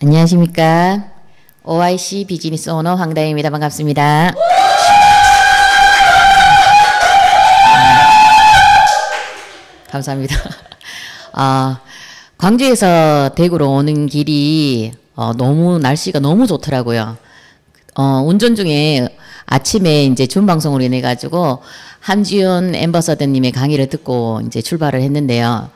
안녕하십니까. OIC 비즈니스 오너 황다영입니다. 반갑습니다. 감사합니다. 광주에서 대구로 오는 길이 너무 날씨가 너무 좋더라고요. 운전 중에 아침에 이제 준방송으로 인해 가지고 함지윤 앰버서더님의 강의를 듣고 이제 출발을 했는데요.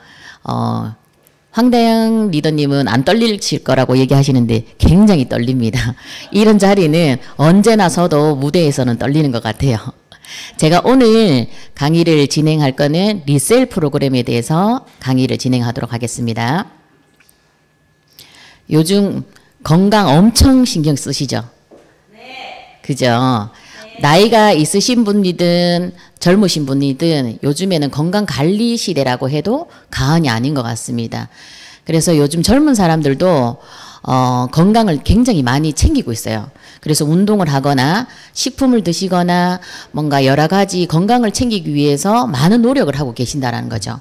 황다영 리더님은 안 떨리실 거라고 얘기하시는데 굉장히 떨립니다. 이런 자리는 언제나 서도 무대에서는 떨리는 것 같아요. 제가 오늘 강의를 진행할 거는 리셀 프로그램에 대해서 강의를 진행하도록 하겠습니다. 요즘 건강 엄청 신경 쓰시죠? 네. 그죠? 네. 나이가 있으신 분이든 젊으신 분이든 요즘에는 건강 관리 시대라고 해도 과언이 아닌 것 같습니다. 그래서 요즘 젊은 사람들도 건강을 굉장히 많이 챙기고 있어요. 그래서 운동을 하거나 식품을 드시거나 뭔가 여러 가지 건강을 챙기기 위해서 많은 노력을 하고 계신다는 거죠.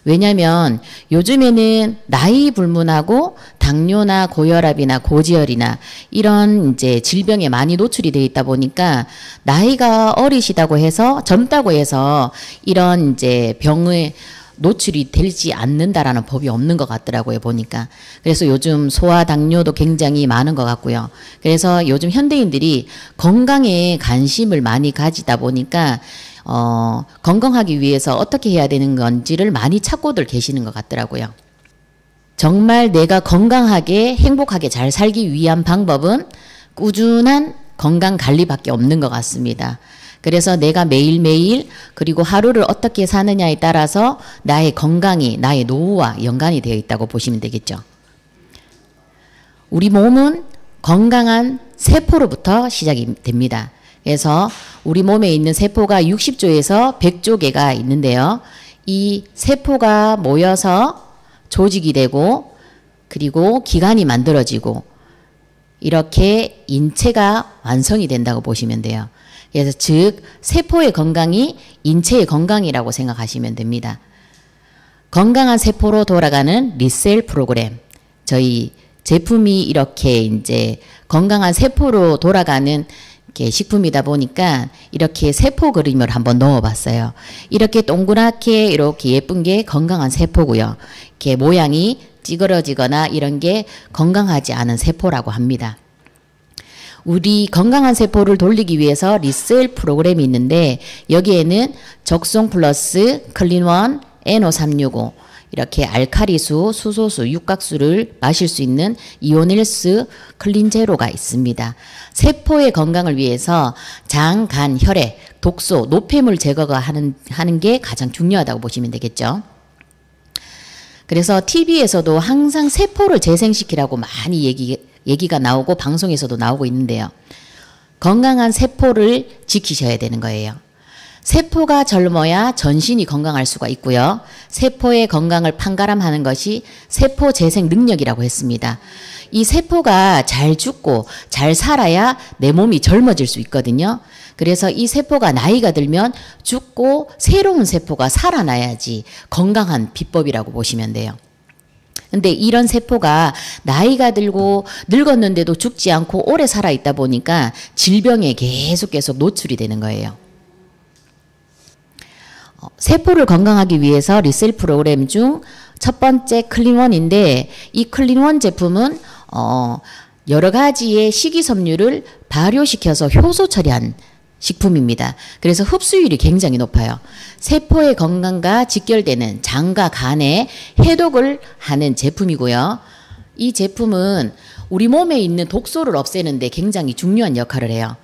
왜냐하면 요즘에는 나이 불문하고 당뇨나 고혈압이나 고지혈이나 이런 이제 질병에 많이 노출이 되어 있다 보니까 나이가 어리시다고 해서 젊다고 해서 이런 이제 병에 노출이 되지 않는다라는 법이 없는 것 같더라고요, 보니까. 그래서 요즘 소아 당뇨도 굉장히 많은 것 같고요. 그래서 요즘 현대인들이 건강에 관심을 많이 가지다 보니까 건강하기 위해서 어떻게 해야 되는 건지를 많이 찾고들 계시는 것 같더라고요. 정말 내가 건강하게 행복하게 잘 살기 위한 방법은 꾸준한 건강 관리밖에 없는 것 같습니다. 그래서 내가 매일매일 그리고 하루를 어떻게 사느냐에 따라서 나의 건강이 나의 노후와 연관이 되어 있다고 보시면 되겠죠. 우리 몸은 건강한 세포로부터 시작이 됩니다. 그래서 우리 몸에 있는 세포가 60조에서 100조 개가 있는데요. 이 세포가 모여서 조직이 되고 그리고 기관이 만들어지고 이렇게 인체가 완성이 된다고 보시면 돼요. 그래서 즉 세포의 건강이 인체의 건강이라고 생각하시면 됩니다. 건강한 세포로 돌아가는 리셀 프로그램. 저희 제품이 이렇게 이제 건강한 세포로 돌아가는 이렇게 식품이다 보니까 이렇게 세포 그림을 한번 넣어봤어요. 이렇게 동그랗게 이렇게 예쁜 게 건강한 세포고요. 이렇게 모양이 찌그러지거나 이런 게 건강하지 않은 세포라고 합니다. 우리 건강한 세포를 돌리기 위해서 리셀 프로그램이 있는데 여기에는 적송 플러스 클린원 NO365 이렇게 알카리수, 수소수, 육각수를 마실 수 있는 이오닐스 클린제로가 있습니다. 세포의 건강을 위해서 장, 간, 혈액, 독소, 노폐물 제거가 하는 게 가장 중요하다고 보시면 되겠죠. 그래서 TV에서도 항상 세포를 재생시키라고 많이 얘기가 나오고 방송에서도 나오고 있는데요. 건강한 세포를 지키셔야 되는 거예요. 세포가 젊어야 전신이 건강할 수가 있고요. 세포의 건강을 판가름하는 것이 세포 재생 능력이라고 했습니다. 이 세포가 잘 죽고 잘 살아야 내 몸이 젊어질 수 있거든요. 그래서 이 세포가 나이가 들면 죽고 새로운 세포가 살아나야지 건강한 비법이라고 보시면 돼요. 근데 이런 세포가 나이가 들고 늙었는데도 죽지 않고 오래 살아있다 보니까 질병에 계속 노출이 되는 거예요. 세포를 건강하기 위해서 리셀 프로그램 중 첫 번째 클린원인데 이 클린원 제품은 여러 가지의 식이섬유를 발효시켜서 효소 처리한 식품입니다. 그래서 흡수율이 굉장히 높아요. 세포의 건강과 직결되는 장과 간에 해독을 하는 제품이고요. 이 제품은 우리 몸에 있는 독소를 없애는데 굉장히 중요한 역할을 해요.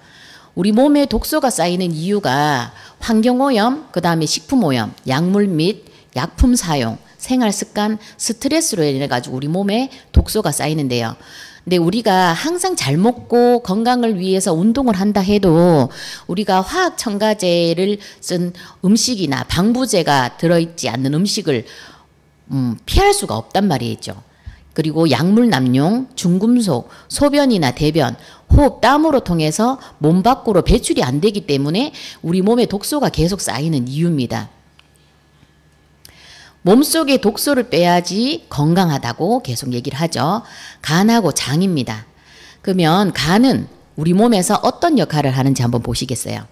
우리 몸에 독소가 쌓이는 이유가 환경오염, 그 다음에 식품오염, 약물 및 약품 사용, 생활습관, 스트레스로 인해 가지고 우리 몸에 독소가 쌓이는데요. 근데 우리가 항상 잘 먹고 건강을 위해서 운동을 한다 해도 우리가 화학 첨가제를 쓴 음식이나 방부제가 들어있지 않는 음식을 피할 수가 없단 말이죠. 그리고 약물 남용, 중금속, 소변이나 대변, 호흡, 땀으로 통해서 몸 밖으로 배출이 안 되기 때문에 우리 몸에 독소가 계속 쌓이는 이유입니다. 몸속에 독소를 빼야지 건강하다고 계속 얘기를 하죠. 간하고 장입니다. 그러면 간은 우리 몸에서 어떤 역할을 하는지 한번 보시겠어요?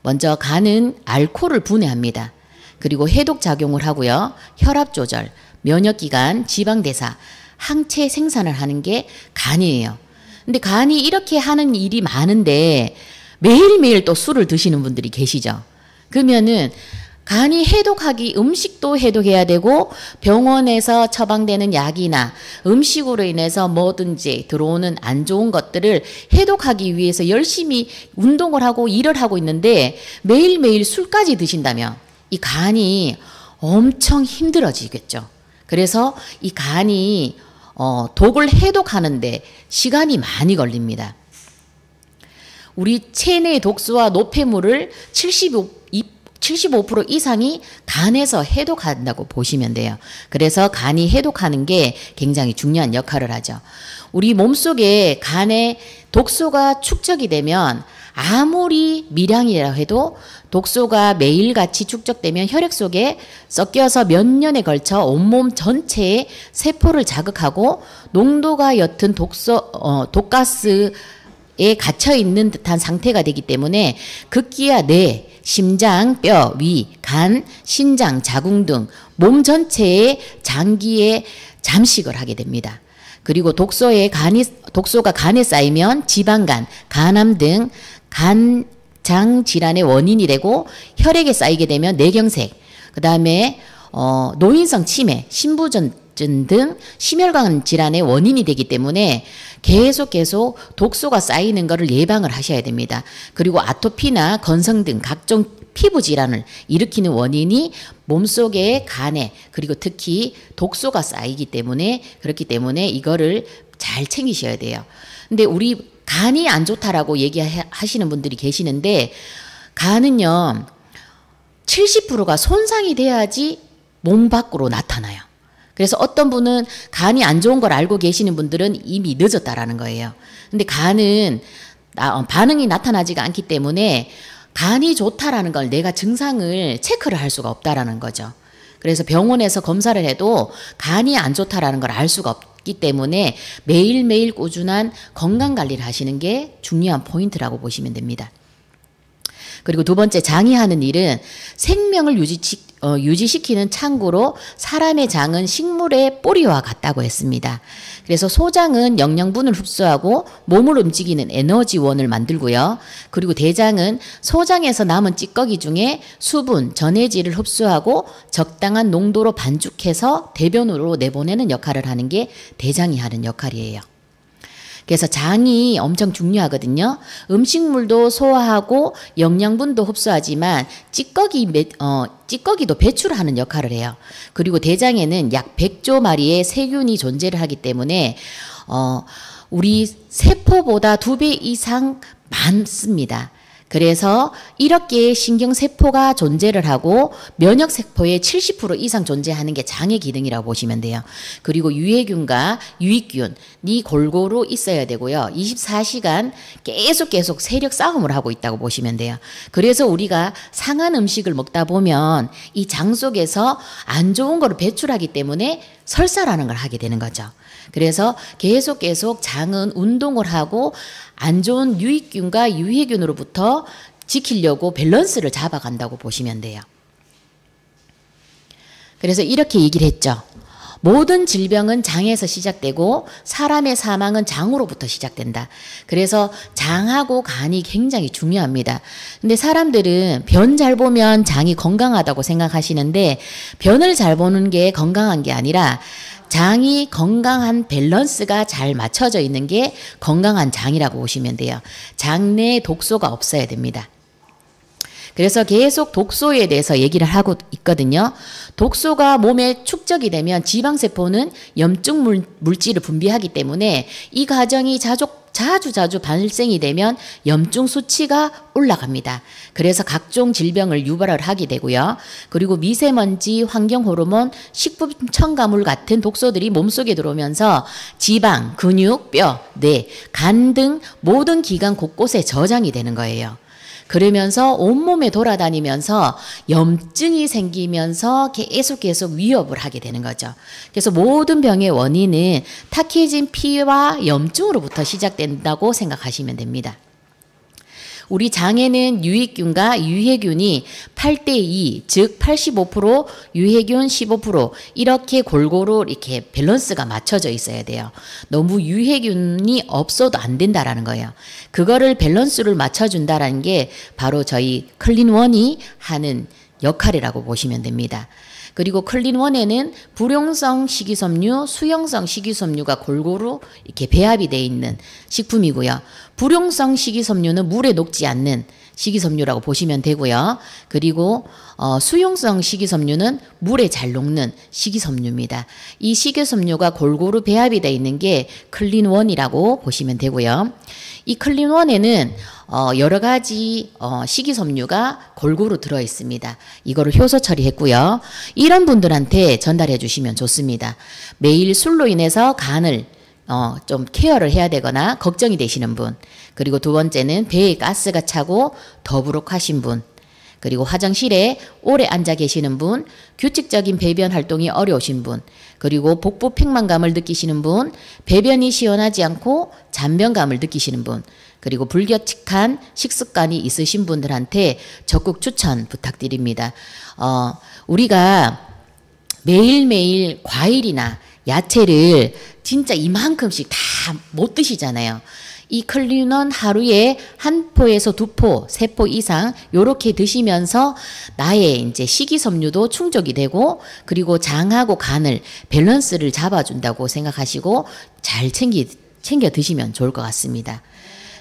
먼저 간은 알코올을 분해합니다. 그리고 해독 작용을 하고요. 혈압 조절, 면역기관, 지방대사, 항체 생산을 하는 게 간이에요. 근데 간이 이렇게 하는 일이 많은데 매일매일 또 술을 드시는 분들이 계시죠. 그러면은 간이 해독하기 음식도 해독해야 되고 병원에서 처방되는 약이나 음식으로 인해서 뭐든지 들어오는 안 좋은 것들을 해독하기 위해서 열심히 운동을 하고 일을 하고 있는데 매일매일 술까지 드신다면 이 간이 엄청 힘들어지겠죠. 그래서 이 간이 독을 해독하는데 시간이 많이 걸립니다. 우리 체내 독소와 노폐물을 75% 이상이 간에서 해독한다고 보시면 돼요. 그래서 간이 해독하는 게 굉장히 중요한 역할을 하죠. 우리 몸속에 간에 독소가 축적이 되면 아무리 미량이라 해도 독소가 매일같이 축적되면 혈액 속에 섞여서 몇 년에 걸쳐 온몸 전체의 세포를 자극하고 농도가 옅은 독가스에 갇혀 있는 듯한 상태가 되기 때문에 급기야 뇌, 심장, 뼈, 위, 간, 신장, 자궁 등 몸 전체의 장기에 잠식을 하게 됩니다. 그리고 독소가 간에 쌓이면 지방간, 간암 등 간장 질환의 원인이 되고 혈액에 쌓이게 되면 뇌경색, 그 다음에 노인성 치매, 신부전증 등 심혈관 질환의 원인이 되기 때문에 계속 독소가 쌓이는 것을 예방을 하셔야 됩니다. 그리고 아토피나 건성 등 각종 피부 질환을 일으키는 원인이 몸속에 간에 그리고 특히 독소가 쌓이기 때문에 그렇기 때문에 이거를 잘 챙기셔야 돼요. 근데 우리 간이 안 좋다라고 얘기하시는 분들이 계시는데 간은요 70%가 손상이 돼야지 몸 밖으로 나타나요. 그래서 어떤 분은 간이 안 좋은 걸 알고 계시는 분들은 이미 늦었다라는 거예요. 근데 간은 반응이 나타나지가 않기 때문에 간이 좋다라는 걸 내가 증상을 체크를 할 수가 없다라는 거죠. 그래서 병원에서 검사를 해도 간이 안 좋다라는 걸 알 수가 없기 때문에 매일매일 꾸준한 건강관리를 하시는 게 중요한 포인트라고 보시면 됩니다. 그리고 두 번째, 장이 하는 일은 생명을 유지시키는 창구로 사람의 장은 식물의 뿌리와 같다고 했습니다. 그래서 소장은 영양분을 흡수하고 몸을 움직이는 에너지원을 만들고요. 그리고 대장은 소장에서 남은 찌꺼기 중에 수분, 전해질을 흡수하고 적당한 농도로 반죽해서 대변으로 내보내는 역할을 하는 게 대장이 하는 역할이에요. 그래서 장이 엄청 중요하거든요. 음식물도 소화하고 영양분도 흡수하지만 찌꺼기도 배출하는 역할을 해요. 그리고 대장에는 약 100조 마리의 세균이 존재를 하기 때문에 우리 세포보다 2배 이상 많습니다. 그래서 이렇게 신경세포가 존재를 하고 면역세포의 70% 이상 존재하는 게 장의 기능이라고 보시면 돼요. 그리고 유해균과 유익균이 골고루 있어야 되고요. 24시간 계속 세력 싸움을 하고 있다고 보시면 돼요. 그래서 우리가 상한 음식을 먹다 보면 이 장 속에서 안 좋은 거를 배출하기 때문에 설사라는 걸 하게 되는 거죠. 그래서 계속 장은 운동을 하고 안 좋은 유익균과 유해균으로부터 지키려고 밸런스를 잡아간다고 보시면 돼요. 그래서 이렇게 얘기를 했죠. 모든 질병은 장에서 시작되고 사람의 사망은 장으로부터 시작된다. 그래서 장하고 간이 굉장히 중요합니다. 근데 사람들은 변 잘 보면 장이 건강하다고 생각하시는데 변을 잘 보는 게 건강한 게 아니라 장이 건강한 밸런스가 잘 맞춰져 있는 게 건강한 장이라고 보시면 돼요. 장 내에 독소가 없어야 됩니다. 그래서 계속 독소에 대해서 얘기를 하고 있거든요. 독소가 몸에 축적이 되면 지방세포는 염증 물질을 분비하기 때문에 이 과정이 자주 발생이 되면 염증 수치가 올라갑니다. 그래서 각종 질병을 유발을 하게 되고요. 그리고 미세먼지, 환경호르몬, 식품 첨가물 같은 독소들이 몸속에 들어오면서 지방, 근육, 뼈, 뇌, 간 등 모든 기관 곳곳에 저장이 되는 거예요. 그러면서 온몸에 돌아다니면서 염증이 생기면서 계속 위협을 하게 되는 거죠. 그래서 모든 병의 원인은 탁해진 피와 염증으로부터 시작된다고 생각하시면 됩니다. 우리 장에는 유익균과 유해균이 8대2, 즉 85%, 유해균 15% 이렇게 골고루 이렇게 밸런스가 맞춰져 있어야 돼요. 너무 유해균이 없어도 안 된다라는 거예요. 그거를 밸런스를 맞춰준다라는 게 바로 저희 클린원이 하는 역할이라고 보시면 됩니다. 그리고 클린원에는 불용성 식이섬유, 수용성 식이섬유가 골고루 이렇게 배합이 되어 있는 식품이고요. 불용성 식이섬유는 물에 녹지 않는 식이섬유라고 보시면 되고요. 그리고 수용성 식이섬유는 물에 잘 녹는 식이섬유입니다. 이 식이섬유가 골고루 배합이 되어 있는 게 클린원이라고 보시면 되고요. 이 클린원에는 여러 가지 식이섬유가 골고루 들어 있습니다. 이거를 효소 처리했고요. 이런 분들한테 전달해 주시면 좋습니다. 매일 술로 인해서 간을 좀 케어를 해야 되거나 걱정이 되시는 분, 그리고 두 번째는 배에 가스가 차고 더부룩하신 분, 그리고 화장실에 오래 앉아 계시는 분, 규칙적인 배변 활동이 어려우신 분, 그리고 복부 팽만감을 느끼시는 분, 배변이 시원하지 않고 잔변감을 느끼시는 분, 그리고 불규칙한 식습관이 있으신 분들한테 적극 추천 부탁드립니다. 우리가 매일매일 과일이나 야채를 진짜 이만큼씩 다 못 드시잖아요. 이 클린원 하루에 한 포에서 두 포, 세 포 이상 요렇게 드시면서 나의 이제 식이섬유도 충족이 되고 그리고 장하고 간을 밸런스를 잡아준다고 생각하시고 잘 챙겨 드시면 좋을 것 같습니다.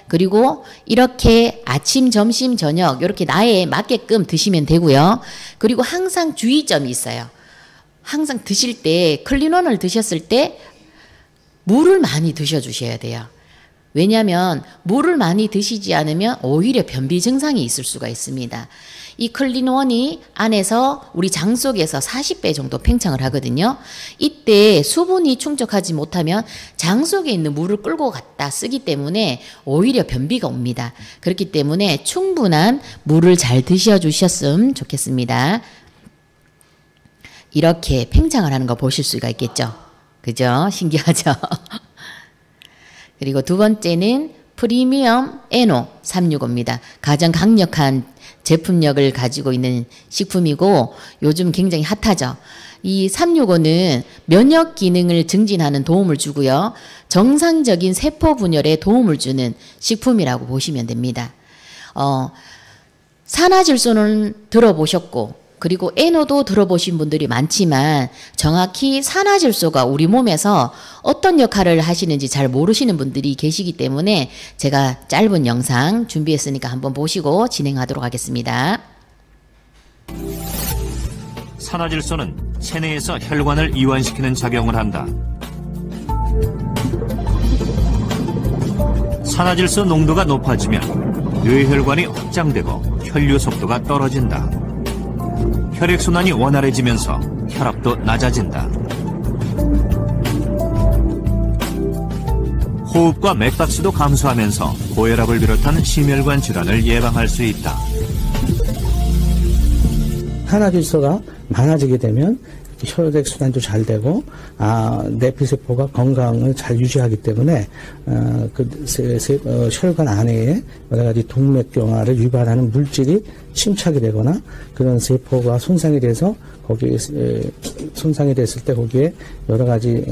그리고 이렇게 아침, 점심, 저녁 이렇게 나에 맞게끔 드시면 되고요. 그리고 항상 주의점이 있어요. 항상 드실 때 클린원을 드셨을 때 물을 많이 드셔주셔야 돼요. 왜냐하면 물을 많이 드시지 않으면 오히려 변비 증상이 있을 수가 있습니다. 이 클린원이 안에서 우리 장 속에서 40배 정도 팽창을 하거든요. 이때 수분이 충족하지 못하면 장 속에 있는 물을 끌고 갔다 쓰기 때문에 오히려 변비가 옵니다. 그렇기 때문에 충분한 물을 잘 드셔주셨으면 좋겠습니다. 이렇게 팽창을 하는 거 보실 수가 있겠죠. 그죠? 신기하죠? 그리고 두 번째는 프리미엄 에노 365입니다. 가장 강력한 제품력을 가지고 있는 식품이고 요즘 굉장히 핫하죠. 이 365는 면역 기능을 증진하는 도움을 주고요. 정상적인 세포 분열에 도움을 주는 식품이라고 보시면 됩니다. 산화질소는 들어보셨고 그리고 에노도 들어보신 분들이 많지만 정확히 산화질소가 우리 몸에서 어떤 역할을 하시는지 잘 모르시는 분들이 계시기 때문에 제가 짧은 영상 준비했으니까 한번 보시고 진행하도록 하겠습니다. 산화질소는 체내에서 혈관을 이완시키는 작용을 한다. 산화질소 농도가 높아지면 뇌혈관이 확장되고 혈류 속도가 떨어진다. 혈액순환이 원활해지면서 혈압도 낮아진다. 호흡과 맥박수도 감소하면서 고혈압을 비롯한 심혈관 질환을 예방할 수 있다. 산화질소가 많아지게 되면 혈액순환도 잘 되고 내피세포가 건강을 잘 유지하기 때문에 혈관 안에 여러 가지 동맥경화를 유발하는 물질이 침착이 되거나 그런 세포가 손상이 돼서 거기에 손상이 됐을 때 거기에 여러 가지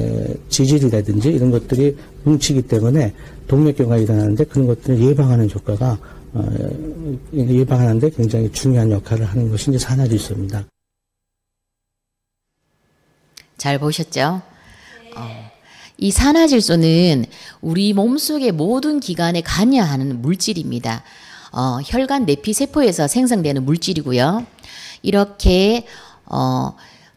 지질이라든지 이런 것들이 뭉치기 때문에 동맥경화가 일어나는데 그런 것들을 예방하는 효과가 예방하는데 굉장히 중요한 역할을 하는 것이 이제 산화질소입니다. 잘 보셨죠? 이 산화질소는 우리 몸속의 모든 기관에 관여하는 물질입니다. 혈관 내피세포에서 생성되는 물질이고요. 이렇게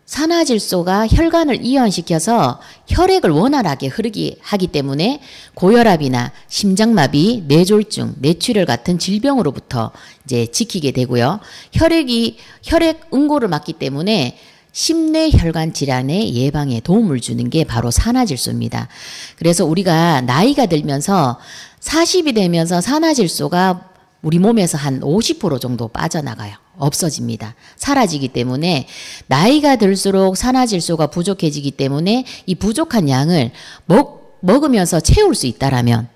산화질소가 혈관을 이완시켜서 혈액을 원활하게 흐르게 하기 때문에 고혈압이나 심장마비, 뇌졸중, 뇌출혈 같은 질병으로부터 이제 지키게 되고요. 혈액 응고를 막기 때문에 심뇌혈관 질환의 예방에 도움을 주는 게 바로 산화질소입니다. 그래서 우리가 나이가 들면서 40이 되면서 산화질소가 우리 몸에서 한 50% 정도 빠져나가요. 없어집니다. 사라지기 때문에 나이가 들수록 산화질소가 부족해지기 때문에 이 부족한 양을 먹으면서 채울 수 있다라면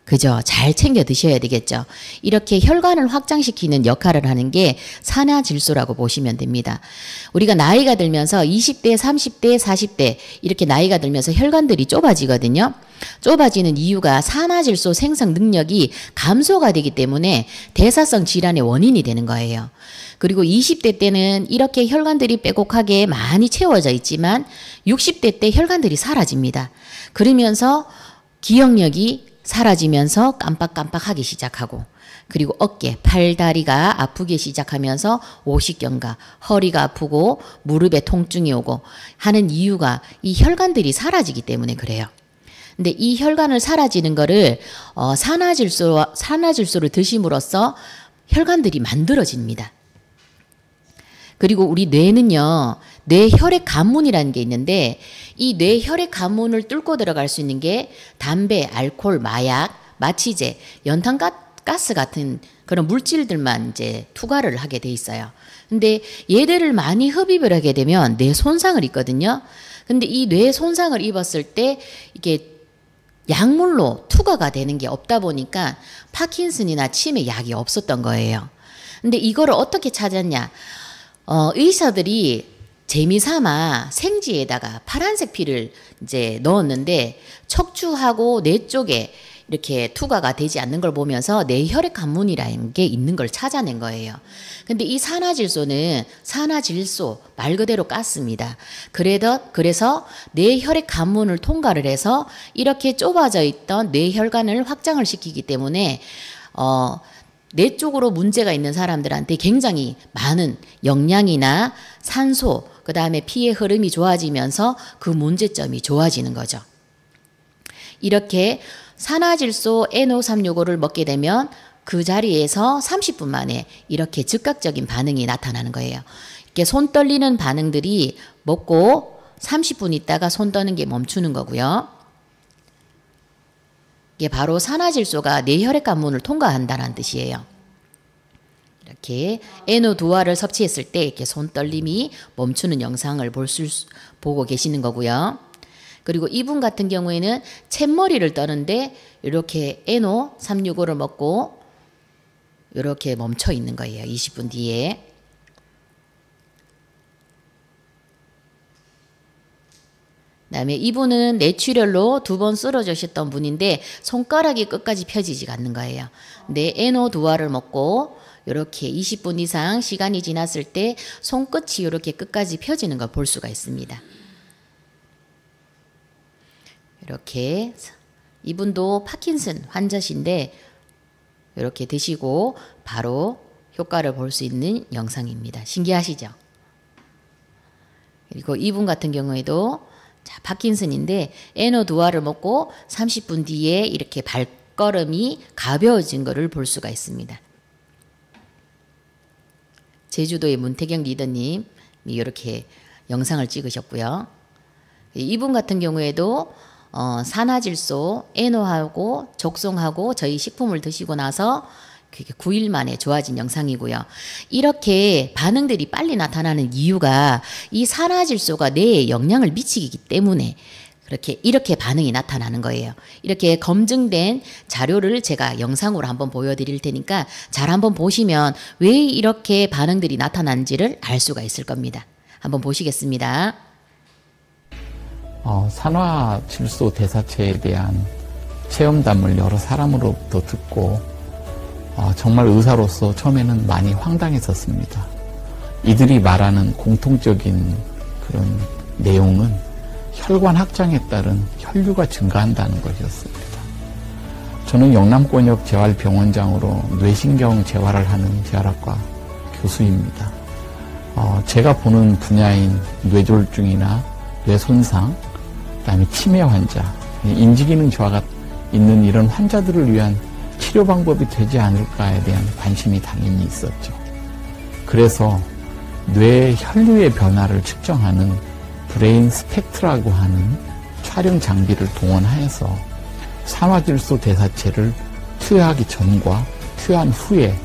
그죠? 잘 챙겨 드셔야 되겠죠. 이렇게 혈관을 확장시키는 역할을 하는 게 산화질소라고 보시면 됩니다. 우리가 나이가 들면서 20대, 30대, 40대 이렇게 나이가 들면서 혈관들이 좁아지거든요. 좁아지는 이유가 산화질소 생성 능력이 감소가 되기 때문에 대사성 질환의 원인이 되는 거예요. 그리고 20대 때는 이렇게 혈관들이 빼곡하게 많이 채워져 있지만 60대 때 혈관들이 사라집니다. 그러면서 기억력이 사라지면서 깜빡깜빡하기 시작하고 그리고 어깨, 팔, 다리가 아프기 시작하면서 오십견과 허리가 아프고 무릎에 통증이 오고 하는 이유가 이 혈관들이 사라지기 때문에 그래요. 근데 이 혈관을 사라지는 거를 산화질소를 드심으로써 혈관들이 만들어집니다. 그리고 우리 뇌는요, 뇌혈액 관문이라는 게 있는데 이 뇌혈액 관문을 뚫고 들어갈 수 있는 게 담배, 알코올, 마약, 마취제, 연탄가스 같은 그런 물질들만 이제 투과를 하게 돼 있어요. 근데 얘들을 많이 흡입을 하게 되면 뇌 손상을 입거든요. 근데 이 뇌 손상을 입었을 때 이게 약물로 투과가 되는 게 없다 보니까 파킨슨이나 치매 약이 없었던 거예요. 근데 이거를 어떻게 찾았냐? 의사들이 재미삼아 생지에다가 파란색 피를 이제 넣었는데 척추하고 뇌 쪽에 이렇게 투과가 되지 않는 걸 보면서 뇌혈액 관문이라는 게 있는 걸 찾아낸 거예요. 근데 이 산화질소는 산화질소 말 그대로 가스입니다. 그래서 뇌혈액 관문을 통과를 해서 이렇게 좁아져 있던 뇌혈관을 확장을 시키기 때문에 뇌 쪽으로 문제가 있는 사람들한테 굉장히 많은 영양이나 산소, 그 다음에 피의 흐름이 좋아지면서 그 문제점이 좋아지는 거죠. 이렇게 산화질소 NO365를 먹게 되면 그 자리에서 30분 만에 이렇게 즉각적인 반응이 나타나는 거예요. 이렇게 손 떨리는 반응들이 먹고 30분 있다가 손 떠는 게 멈추는 거고요. 이게 바로 산화질소가 뇌혈액 관문을 통과한다는 뜻이에요. 이렇게 NO2화를 섭취했을 때 이렇게 손 떨림이 멈추는 영상을 보고 계시는 거고요. 그리고 이분 같은 경우에는 챗머리를 떠는데 이렇게 NO365를 먹고 이렇게 멈춰 있는 거예요. 20분 뒤에. 그다음에 이분은 뇌출혈로 2번 쓰러지셨던 분인데 손가락이 끝까지 펴지지가 않는 거예요. 근데 NO2화를 먹고 이렇게 20분 이상 시간이 지났을 때 손끝이 이렇게 끝까지 펴지는 걸 볼 수가 있습니다. 이렇게 이분도 파킨슨 환자신데 이렇게 드시고 바로 효과를 볼 수 있는 영상입니다. 신기하시죠? 그리고 이분 같은 경우에도 자, 파킨슨인데 NO2화를 먹고 30분 뒤에 이렇게 발걸음이 가벼워진 것을 볼 수가 있습니다. 제주도의 문태경 리더님이 이렇게 영상을 찍으셨고요. 이분 같은 경우에도 산화질소, NO하고 적송하고 저희 식품을 드시고 나서 9일 만에 좋아진 영상이고요. 이렇게 반응들이 빨리 나타나는 이유가 이 산화질소가 뇌에 영향을 미치기 때문에 이렇게 반응이 나타나는 거예요. 이렇게 검증된 자료를 제가 영상으로 한번 보여드릴 테니까 잘 한번 보시면 왜 이렇게 반응들이 나타나는지를 알 수가 있을 겁니다. 한번 보시겠습니다. 산화질소 대사체에 대한 체험담을 여러 사람으로부터 듣고 정말 의사로서 처음에는 많이 황당했었습니다. 이들이 말하는 공통적인 그런 내용은 혈관 확장에 따른 혈류가 증가한다는 것이었습니다. 저는 영남권역 재활병원장으로 뇌신경 재활을 하는 재활학과 교수입니다. 제가 보는 분야인 뇌졸중이나 뇌손상, 그다음에 치매 환자, 인지기능 저하가 있는 이런 환자들을 위한 치료 방법이 되지 않을까에 대한 관심이 당연히 있었죠. 그래서 뇌 혈류의 변화를 측정하는 브레인 스펙트라고 하는 촬영 장비를 동원하여서 산화질소 대사체를 투여하기 전과 투여한 후에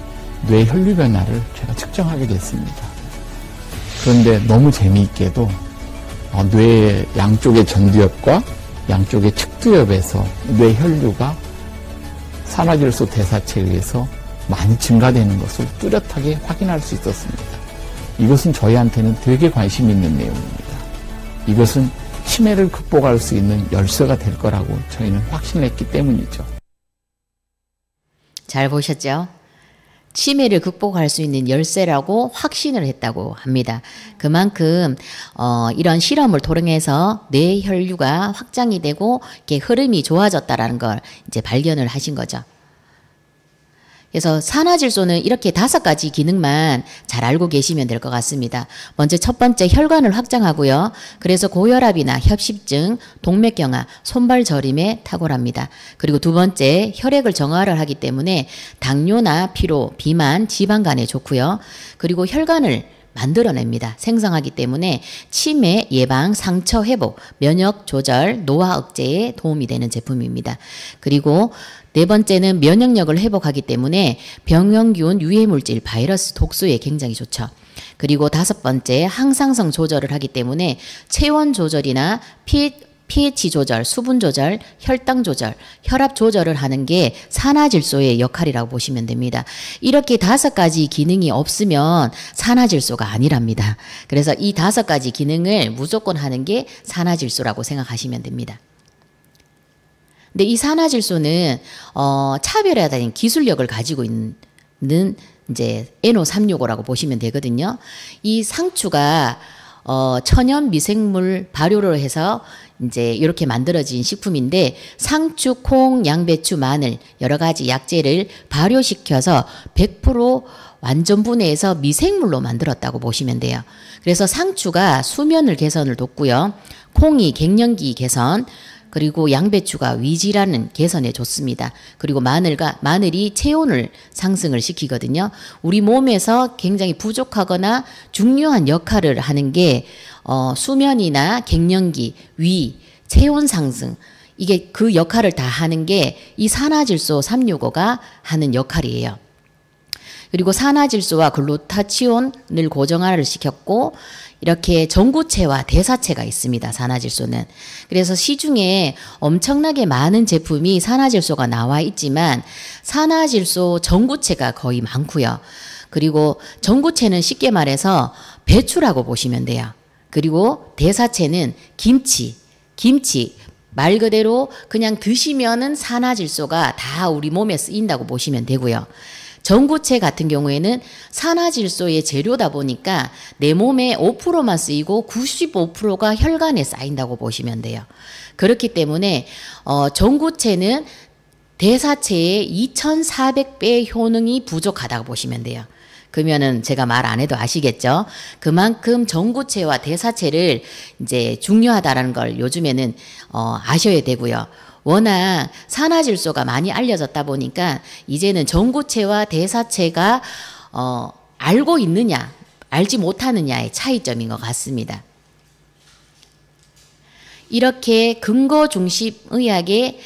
뇌 혈류 변화를 제가 측정하게 됐습니다. 그런데 너무 재미있게도 뇌의 양쪽의 전두엽과 양쪽의 측두엽에서 뇌 혈류가 산화질소 대사체에 의해서 많이 증가되는 것을 뚜렷하게 확인할 수 있었습니다. 이것은 저희한테는 되게 관심 있는 내용입니다. 이것은 치매를 극복할 수 있는 열쇠가 될 거라고 저희는 확신했기 때문이죠. 잘 보셨죠? 치매를 극복할 수 있는 열쇠라고 확신을 했다고 합니다. 그만큼 이런 실험을 통해서 뇌 혈류가 확장이 되고 이렇게 흐름이 좋아졌다라는 걸 이제 발견을 하신 거죠. 그래서 산화질소는 이렇게 5가지 기능만 잘 알고 계시면 될 것 같습니다. 먼저 첫 번째 혈관을 확장하고요. 그래서 고혈압이나 협심증, 동맥경화, 손발 저림에 탁월합니다. 그리고 두 번째 혈액을 정화를 하기 때문에 당뇨나 피로, 비만, 지방간에 좋고요. 그리고 혈관을 만들어냅니다. 생성하기 때문에 치매 예방, 상처 회복, 면역 조절, 노화 억제에 도움이 되는 제품입니다. 그리고 네 번째는 면역력을 회복하기 때문에 병원균, 유해물질, 바이러스, 독소에 굉장히 좋죠. 그리고 5번째 항상성 조절을 하기 때문에 체온 조절이나 pH 조절, 수분 조절, 혈당 조절, 혈압 조절을 하는 게 산화질소의 역할이라고 보시면 됩니다. 이렇게 5가지 기능이 없으면 산화질소가 아니랍니다. 그래서 이 5가지 기능을 무조건 하는 게 산화질소라고 생각하시면 됩니다. 근데 이 산화질소는 차별화된 기술력을 가지고 있는 이제 NO365라고 보시면 되거든요. 이 상추가 천연 미생물 발효를 해서 이제 이렇게 만들어진 식품인데 상추, 콩, 양배추, 마늘 여러 가지 약재를 발효시켜서 100% 완전 분해해서 미생물로 만들었다고 보시면 돼요. 그래서 상추가 수면을 개선을 돕고요. 콩이 갱년기 개선, 그리고 양배추가 위질환 개선에 좋습니다. 그리고 마늘이 체온을 상승을 시키거든요. 우리 몸에서 굉장히 부족하거나 중요한 역할을 하는 게 수면이나 갱년기, 위, 체온 상승, 이게 그 역할을 다 하는 게 이 산화질소 365가 하는 역할이에요. 그리고 산화질소와 글루타치온을 고정화를 시켰고 이렇게 전구체와 대사체가 있습니다. 산화질소는. 그래서 시중에 엄청나게 많은 제품이 산화질소가 나와 있지만 산화질소 전구체가 거의 많고요. 그리고 전구체는 쉽게 말해서 배추라고 보시면 돼요. 그리고 대사체는 김치 말 그대로 그냥 드시면은 산화질소가 다 우리 몸에 쓰인다고 보시면 되고요. 전구체 같은 경우에는 산화질소의 재료다 보니까 내 몸에 5%만 쓰이고 95%가 혈관에 쌓인다고 보시면 돼요. 그렇기 때문에 전구체는 대사체의 2400배 효능이 부족하다고 보시면 돼요. 그러면은 제가 말 안 해도 아시겠죠? 그만큼 전구체와 대사체를 이제 중요하다라는 걸 요즘에는 아셔야 되고요. 워낙 산화질소가 많이 알려졌다 보니까 이제는 전구체와 대사체가 알고 있느냐 알지 못하느냐의 차이점인 것 같습니다. 이렇게 근거 중심 의학에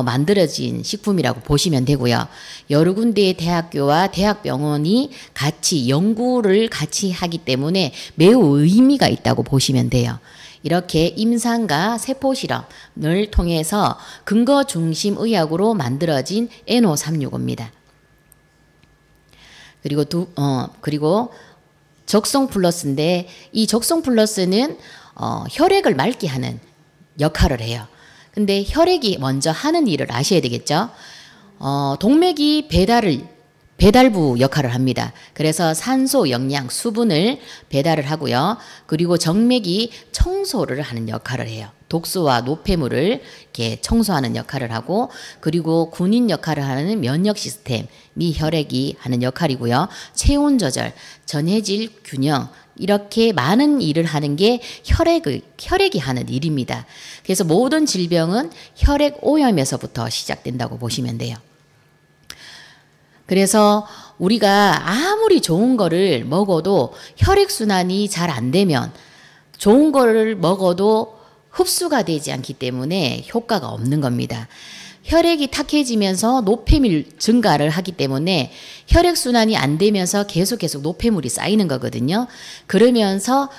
만들어진 식품이라고 보시면 되고요. 여러 군데의 대학교와 대학병원이 같이 연구를 같이 하기 때문에 매우 의미가 있다고 보시면 돼요. 이렇게 임상과 세포 실험을 통해서 근거 중심 의학으로 만들어진 NO365입니다. 그리고 적성 플러스인데 이 적성 플러스는 혈액을 맑게 하는 역할을 해요. 근데 혈액이 먼저 하는 일을 아셔야 되겠죠. 동맥이 배달부 역할을 합니다. 그래서 산소, 영양, 수분을 배달을 하고요. 그리고 정맥이 청소를 하는 역할을 해요. 독소와 노폐물을 이렇게 청소하는 역할을 하고, 그리고 군인 역할을 하는 면역 시스템이 혈액이 하는 역할이고요. 체온 조절, 전해질 균형, 이렇게 많은 일을 하는 게 혈액이 하는 일입니다. 그래서 모든 질병은 혈액 오염에서부터 시작된다고 보시면 돼요. 그래서 우리가 아무리 좋은 거를 먹어도 혈액순환이 잘 안 되면 좋은 거를 먹어도 흡수가 되지 않기 때문에 효과가 없는 겁니다. 혈액이 탁해지면서 노폐물 증가를 하기 때문에 혈액순환이 안 되면서 계속 노폐물이 쌓이는 거거든요. 그러면서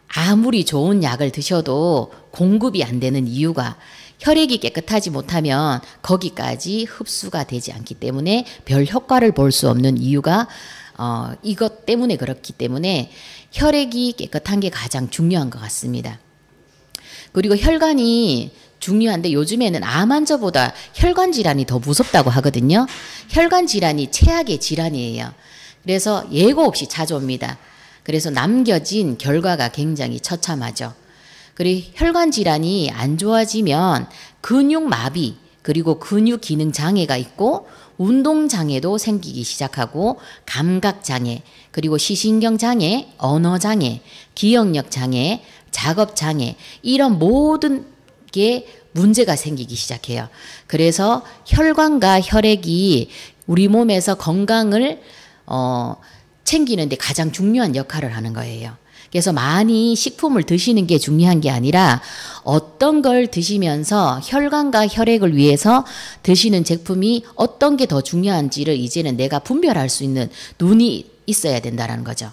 아무리 좋은 약을 드셔도 공급이 안 되는 이유가 혈액이 깨끗하지 못하면 거기까지 흡수가 되지 않기 때문에 별 효과를 볼 수 없는 이유가 이것 때문에 그렇기 때문에 혈액이 깨끗한 게 가장 중요한 것 같습니다. 그리고 혈관이 중요한데 요즘에는 암 환자보다 혈관 질환이 더 무섭다고 하거든요. 혈관 질환이 최악의 질환이에요. 그래서 예고 없이 찾아옵니다. 그래서 남겨진 결과가 굉장히 처참하죠. 그리고 혈관 질환이 안 좋아지면 근육 마비 그리고 근육 기능 장애가 있고 운동 장애도 생기기 시작하고 감각 장애 그리고 시신경 장애, 언어 장애, 기억력 장애, 작업 장애 이런 모든 게 문제가 생기기 시작해요. 그래서 혈관과 혈액이 우리 몸에서 건강을 챙기는데 가장 중요한 역할을 하는 거예요. 그래서 많이 식품을 드시는 게 중요한 게 아니라 어떤 걸 드시면서 혈관과 혈액을 위해서 드시는 제품이 어떤 게 더 중요한지를 이제는 내가 분별할 수 있는 눈이 있어야 된다는 거죠.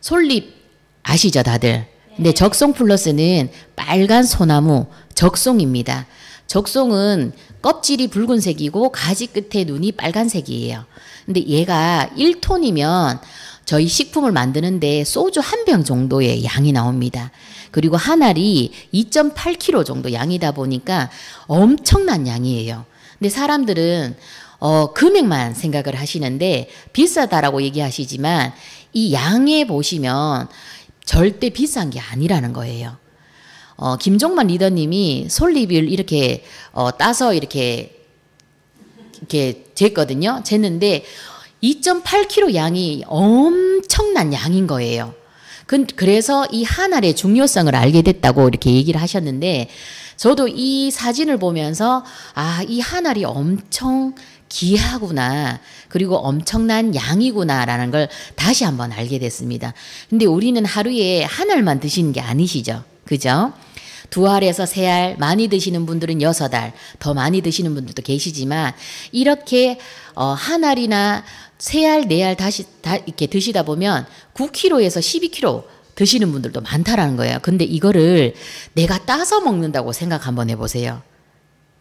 솔잎 아시죠 다들? 근데 적송 플러스는 빨간 소나무 적송입니다. 적송은 껍질이 붉은색이고 가지 끝에 눈이 빨간색이에요. 근데 얘가 1톤이면 저희 식품을 만드는데 소주 한 병 정도의 양이 나옵니다. 그리고 한 알이 2.8kg 정도 양이다 보니까 엄청난 양이에요. 근데 사람들은 금액만 생각을 하시는데 비싸다라고 얘기하시지만 이 양에 보시면 절대 비싼 게 아니라는 거예요. 김종만 리더님이 솔잎을 이렇게 따서 이렇게 쟀거든요. 쟀는데 2.8kg 양이 엄청난 양인 거예요. 그래서 이 한 알의 중요성을 알게 됐다고 이렇게 얘기를 하셨는데 저도 이 사진을 보면서 이 한 알이 엄청 귀하구나. 그리고 엄청난 양이구나라는 걸 다시 한번 알게 됐습니다. 근데 우리는 하루에 한 알만 드시는 게 아니시죠. 그죠? 2알에서 3알, 많이 드시는 분들은 6알, 더 많이 드시는 분들도 계시지만 이렇게 한 알이나 3알, 4알 다 이렇게 드시다 보면 9kg에서 12kg 드시는 분들도 많다라는 거예요. 근데 이거를 내가 따서 먹는다고 생각 한번 해보세요.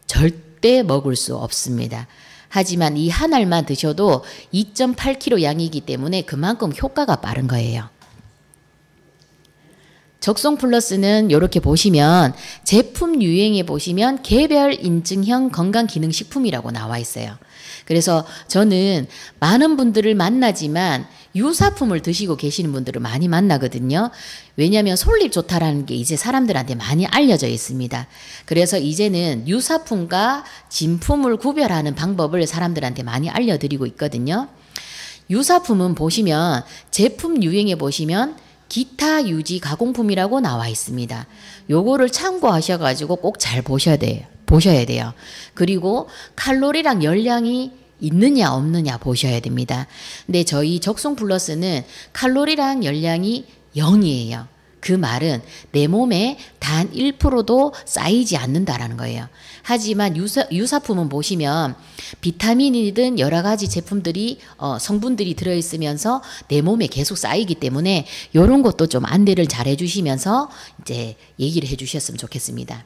절대 먹을 수 없습니다. 하지만 이 한 알만 드셔도 2.8kg 양이기 때문에 그만큼 효과가 빠른 거예요. 적송 플러스는 이렇게 보시면 제품 유형에 보시면 개별 인증형 건강기능식품이라고 나와 있어요. 그래서 저는 많은 분들을 만나지만 유사품을 드시고 계시는 분들을 많이 만나거든요. 왜냐하면 솔잎 좋다라는 게 이제 사람들한테 많이 알려져 있습니다. 그래서 이제는 유사품과 진품을 구별하는 방법을 사람들한테 많이 알려드리고 있거든요. 유사품은 보시면 제품 유형에 보시면 기타 유지 가공품이라고 나와 있습니다. 요거를 참고하셔가지고 꼭 잘 보셔야 돼요. 그리고 칼로리랑 열량이 있느냐 없느냐 보셔야 됩니다. 근데 저희 적송 플러스는 칼로리랑 열량이 0이에요. 그 말은 내 몸에 단 1%도 쌓이지 않는다라는 거예요. 하지만 유사품은 보시면 비타민이든 여러 가지 제품들이 성분들이 들어있으면서 내 몸에 계속 쌓이기 때문에 이런 것도 좀 안내를 잘 해주시면서 이제 얘기를 해주셨으면 좋겠습니다.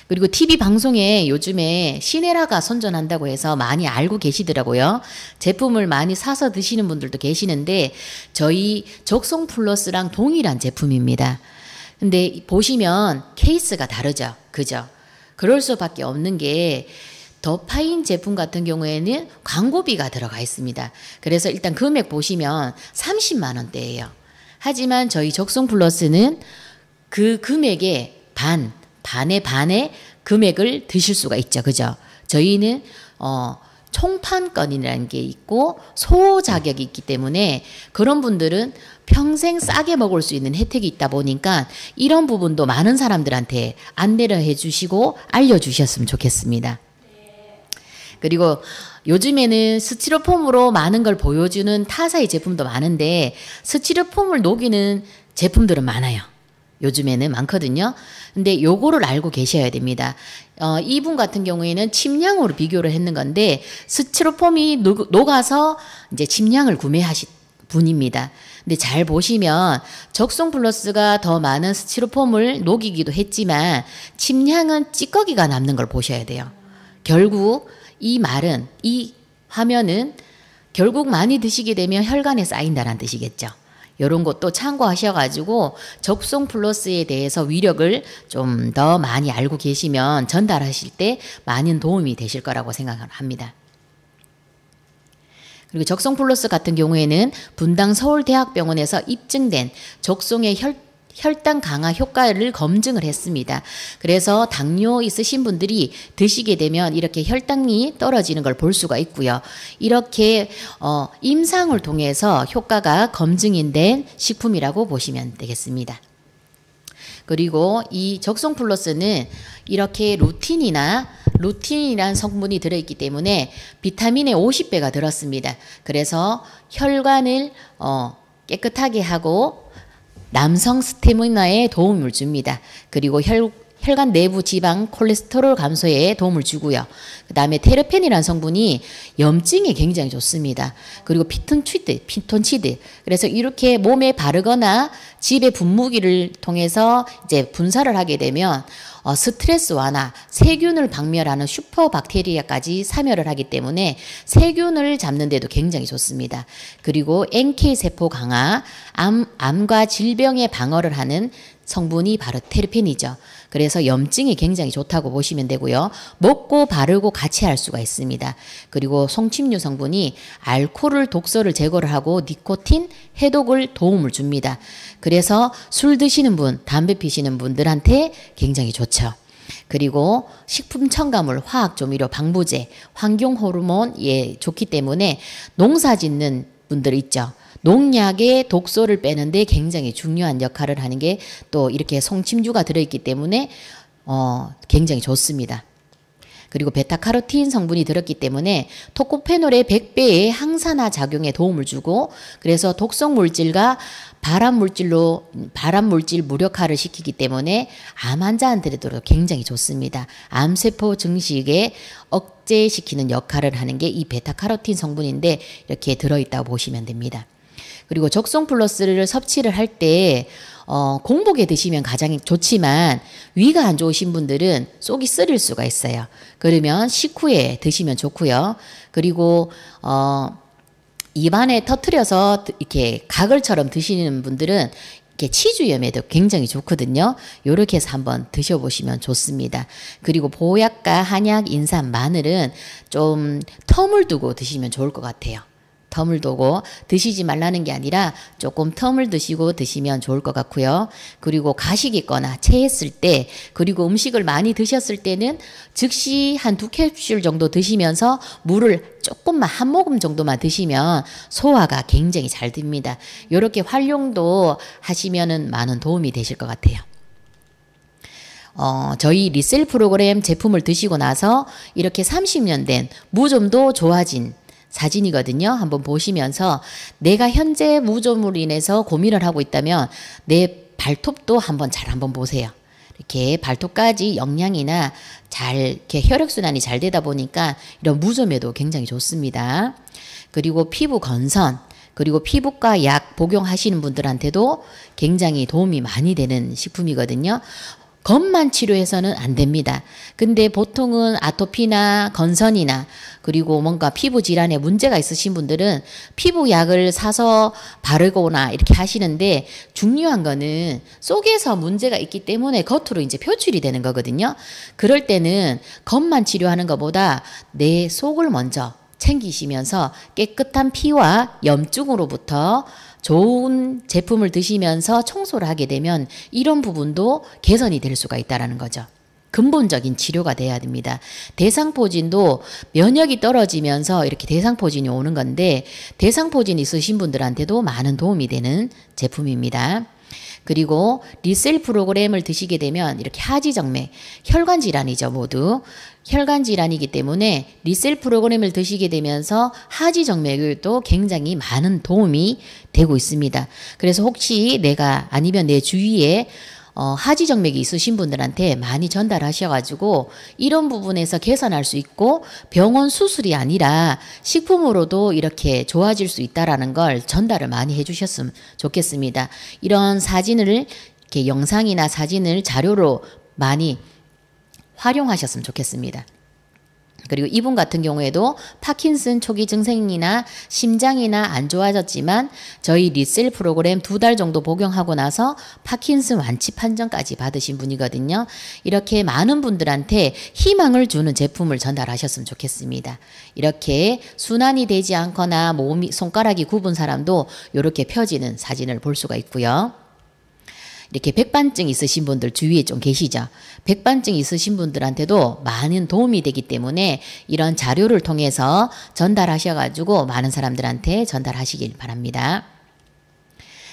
그리고 TV 방송에 요즘에 시네라가 선전한다고 해서 많이 알고 계시더라고요. 제품을 많이 사서 드시는 분들도 계시는데 저희 적송 플러스랑 동일한 제품입니다. 근데 보시면 케이스가 다르죠. 그죠? 그럴 수밖에 없는 게 더 파인 제품 같은 경우에는 광고비가 들어가 있습니다. 그래서 일단 금액 보시면 30만 원대예요. 하지만 저희 적송 플러스는 그 금액의 반의 금액을 드실 수가 있죠. 그죠? 저희는 총판권이라는 게 있고 소자격이 있기 때문에 그런 분들은 평생 싸게 먹을 수 있는 혜택이 있다 보니까 이런 부분도 많은 사람들한테 안내를 해주시고 알려주셨으면 좋겠습니다. 그리고 요즘에는 스티로폼으로 많은 걸 보여주는 타사의 제품도 많은데 스티로폼을 녹이는 제품들은 많아요. 요즘에는 많거든요. 근데 요거를 알고 계셔야 됩니다. 이분 같은 경우에는 침량으로 비교를 했는 건데 스티로폼이 녹아서 이제 침량을 구매하신 분입니다. 근데 잘 보시면 적송 플러스가 더 많은 스티로폼을 녹이기도 했지만 침량은 찌꺼기가 남는 걸 보셔야 돼요. 결국 이 말은, 이 화면은 결국 많이 드시게 되면 혈관에 쌓인다는 뜻이겠죠. 이런 것도 참고하셔가지고 적송 플러스에 대해서 위력을 좀 더 많이 알고 계시면 전달하실 때 많은 도움이 되실 거라고 생각을 합니다. 그리고 적송 플러스 같은 경우에는 분당 서울대학병원에서 입증된 적송의 혈당 강화 효과를 검증을 했습니다. 그래서 당뇨 있으신 분들이 드시게 되면 이렇게 혈당이 떨어지는 걸 볼 수가 있고요. 이렇게 임상을 통해서 효과가 검증이 된 식품이라고 보시면 되겠습니다. 그리고 이 적송 플러스는 이렇게 루틴이라는 성분이 들어있기 때문에 비타민의 50배가 들었습니다. 그래서 혈관을 깨끗하게 하고 남성 스태미나에 도움을 줍니다. 그리고 혈관 내부 지방 콜레스테롤 감소에 도움을 주고요. 그 다음에 테르펜이라는 성분이 염증에 굉장히 좋습니다. 그리고 피톤치드. 그래서 이렇게 몸에 바르거나 집에 분무기를 통해서 이제 분사를 하게 되면 스트레스 완화, 세균을 박멸하는 슈퍼박테리아까지 사멸을 하기 때문에 세균을 잡는 데도 굉장히 좋습니다. 그리고 NK세포 강화, 암과 질병의 방어를 하는 성분이 바로 테르펜이죠. 그래서 염증이 굉장히 좋다고 보시면 되고요. 먹고 바르고 같이 할 수가 있습니다. 그리고 송침류 성분이 알코올 독소를 제거를 하고 니코틴 해독을 도움을 줍니다. 그래서 술 드시는 분, 담배 피시는 분들한테 굉장히 좋죠. 그리고 식품 첨가물, 화학조미료, 방부제, 환경호르몬에 좋기 때문에 농사 짓는 분들 있죠. 농약의 독소를 빼는데 굉장히 중요한 역할을 하는 게 또 이렇게 송침류가 들어있기 때문에 굉장히 좋습니다. 그리고 베타카로틴 성분이 들었기 때문에 토코페놀의 100배의 항산화 작용에 도움을 주고 그래서 독성 물질과 발암물질 무력화를 시키기 때문에 암 환자한테도 굉장히 좋습니다. 암세포 증식에 억제시키는 역할을 하는 게 이 베타카로틴 성분인데 이렇게 들어있다고 보시면 됩니다. 그리고 적송 플러스를 섭취를 할 때 공복에 드시면 가장 좋지만 위가 안 좋으신 분들은 속이 쓰릴 수가 있어요. 그러면 식후에 드시면 좋고요. 그리고 입안에 터트려서 이렇게 가글처럼 드시는 분들은 이렇게 치주염에도 굉장히 좋거든요. 요렇게 해서 한번 드셔보시면 좋습니다. 그리고 보약과 한약, 인삼, 마늘은 좀 텀을 두고 드시면 좋을 것 같아요. 텀을 두고 드시지 말라는 게 아니라 조금 텀을 두시고 드시면 좋을 것 같고요. 그리고 가식 있거나 체했을 때 그리고 음식을 많이 드셨을 때는 즉시 한 2캡슐 정도 드시면서 물을 조금만 한 모금 정도만 드시면 소화가 굉장히 잘 됩니다. 이렇게 활용도 하시면은 많은 도움이 되실 것 같아요. 저희 리셀 프로그램 제품을 드시고 나서 이렇게 30년 된 무좀도 좋아진 사진이거든요. 한번 보시면서 내가 현재 무좀으로 인해서 고민을 하고 있다면 내 발톱도 한번 보세요. 이렇게 발톱까지 영양이나 잘 이렇게 혈액순환이 잘 되다 보니까 이런 무좀에도 굉장히 좋습니다. 그리고 피부 건선, 그리고 피부과 약 복용하시는 분들한테도 굉장히 도움이 많이 되는 식품이거든요. 겉만 치료해서는 안 됩니다. 근데 보통은 아토피나 건선이나 그리고 뭔가 피부 질환에 문제가 있으신 분들은 피부 약을 사서 바르거나 이렇게 하시는데 중요한 거는 속에서 문제가 있기 때문에 겉으로 이제 표출이 되는 거거든요. 그럴 때는 겉만 치료하는 것보다 내 속을 먼저 챙기시면서 깨끗한 피와 염증으로부터 좋은 제품을 드시면서 청소를 하게 되면 이런 부분도 개선이 될 수가 있다는 거죠. 근본적인 치료가 돼야 됩니다. 대상포진도 면역이 떨어지면서 이렇게 대상포진이 오는 건데 대상포진 있으신 분들한테도 많은 도움이 되는 제품입니다. 그리고 리셀 프로그램을 드시게 되면 이렇게 하지정맥, 혈관 질환이죠, 모두. 혈관 질환이기 때문에 리셀 프로그램을 드시게 되면서 하지정맥에도 굉장히 많은 도움이 되고 있습니다. 그래서 혹시 내가 아니면 내 주위에 하지정맥이 있으신 분들한테 많이 전달하셔가지고 이런 부분에서 개선할 수 있고 병원 수술이 아니라 식품으로도 이렇게 좋아질 수 있다라는 걸 전달을 많이 해주셨으면 좋겠습니다. 이런 사진을 이렇게 영상이나 사진을 자료로 많이 활용하셨으면 좋겠습니다. 그리고 이분 같은 경우에도 파킨슨 초기 증상이나 심장이나 안 좋아졌지만 저희 리셀 프로그램 2달 정도 복용하고 나서 파킨슨 완치 판정까지 받으신 분이거든요. 이렇게 많은 분들한테 희망을 주는 제품을 전달하셨으면 좋겠습니다. 이렇게 순환이 되지 않거나 몸이 손가락이 굽은 사람도 이렇게 펴지는 사진을 볼 수가 있고요. 이렇게 백반증 있으신 분들 주위에 좀 계시죠. 백반증 있으신 분들한테도 많은 도움이 되기 때문에 이런 자료를 통해서 전달하셔가지고 많은 사람들한테 전달하시길 바랍니다.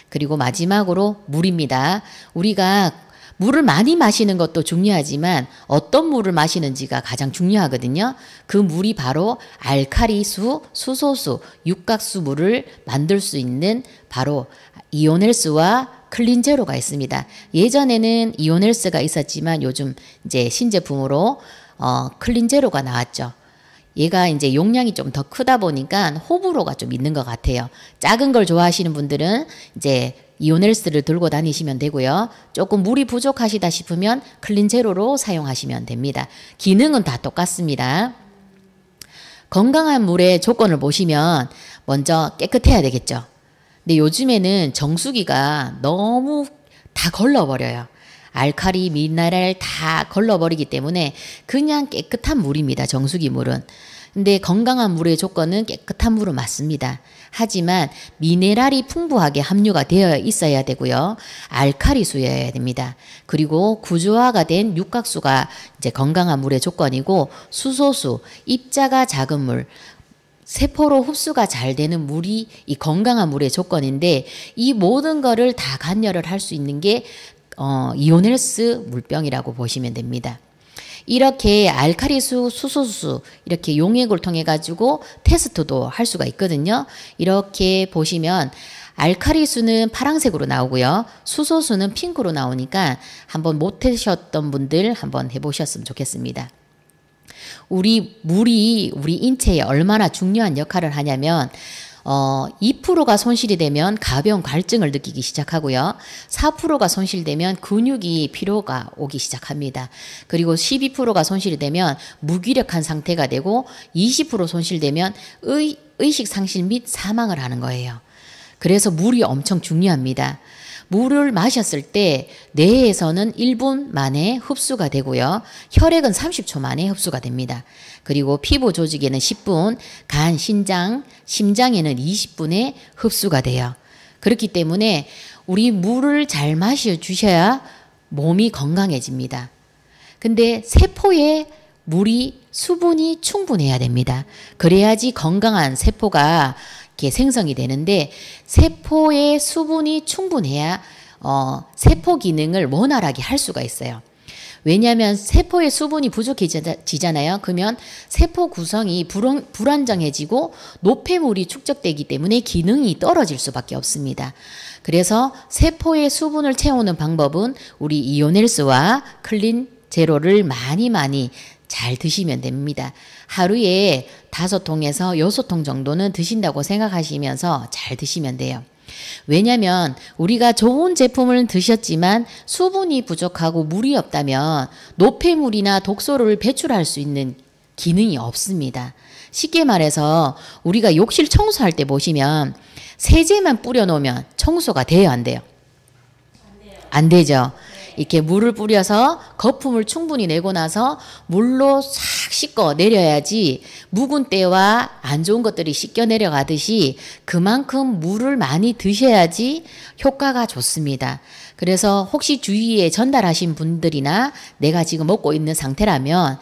그리고 마지막으로 물입니다. 우리가 물을 많이 마시는 것도 중요하지만 어떤 물을 마시는지가 가장 중요하거든요. 그 물이 바로 알카리수, 수소수, 육각수 물을 만들 수 있는 바로 이오넬스와 클린제로가 있습니다. 예전에는 이오넬스가 있었지만 요즘 이제 신제품으로 클린제로가 나왔죠. 얘가 이제 용량이 좀 더 크다 보니까 호불호가 좀 있는 것 같아요. 작은 걸 좋아하시는 분들은 이제 이오넬스를 들고 다니시면 되고요. 조금 물이 부족하시다 싶으면 클린제로로 사용하시면 됩니다. 기능은 다 똑같습니다. 건강한 물의 조건을 보시면 먼저 깨끗해야 되겠죠. 근데 요즘에는 정수기가 너무 다 걸러버려요. 알칼리, 미네랄 다 걸러버리기 때문에 그냥 깨끗한 물입니다. 정수기 물은. 근데 건강한 물의 조건은 깨끗한 물은 맞습니다. 하지만 미네랄이 풍부하게 함유가 되어 있어야 되고요. 알칼리수여야 됩니다. 그리고 구조화가 된 육각수가 이제 건강한 물의 조건이고 수소수, 입자가 작은 물, 세포로 흡수가 잘 되는 물이 이 건강한 물의 조건인데 이 모든 거를 다 간여를 할 수 있는 게 이오넬스 물병이라고 보시면 됩니다. 이렇게 알칼리수, 수소수 이렇게 용액을 통해 가지고 테스트도 할 수가 있거든요. 이렇게 보시면 알칼리수는 파란색으로 나오고요. 수소수는 핑크로 나오니까 한번 못 해보셨던 분들 한번 해보셨으면 좋겠습니다. 물이 우리 인체에 얼마나 중요한 역할을 하냐면 2%가 손실이 되면 가벼운 갈증을 느끼기 시작하고요. 4%가 손실되면 근육이 피로가 오기 시작합니다. 그리고 12%가 손실이 되면 무기력한 상태가 되고 20% 손실되면 의식 상실 및 사망을 하는 거예요. 그래서 물이 엄청 중요합니다. 물을 마셨을 때 뇌에서는 1분 만에 흡수가 되고요. 혈액은 30초 만에 흡수가 됩니다. 그리고 피부 조직에는 10분, 간, 심장에는 20분에 흡수가 돼요. 그렇기 때문에 우리 물을 잘 마셔주셔야 몸이 건강해집니다. 근데 세포에 물이 수분이 충분해야 됩니다. 그래야지 건강한 세포가 이렇게 생성이 되는데 세포의 수분이 충분해야 세포 기능을 원활하게 할 수가 있어요. 왜냐하면 세포의 수분이 부족해지잖아요. 그러면 세포 구성이 불안정해지고 노폐물이 축적되기 때문에 기능이 떨어질 수밖에 없습니다. 그래서 세포의 수분을 채우는 방법은 우리 이오넬스와 클린 제로를 많이 잘 드시면 됩니다. 하루에 5통에서 6통 정도는 드신다고 생각하시면서 잘 드시면 돼요. 왜냐하면 우리가 좋은 제품을 드셨지만 수분이 부족하고 물이 없다면 노폐물이나 독소를 배출할 수 있는 기능이 없습니다. 쉽게 말해서 우리가 욕실 청소할 때 보시면 세제만 뿌려놓으면 청소가 돼요, 안 돼요? 안 되죠. 이렇게 물을 뿌려서 거품을 충분히 내고 나서 물로 싹 씻고 내려야지 묵은 때와 안 좋은 것들이 씻겨 내려가듯이 그만큼 물을 많이 드셔야지 효과가 좋습니다. 그래서 혹시 주위에 전달하신 분들이나 내가 지금 먹고 있는 상태라면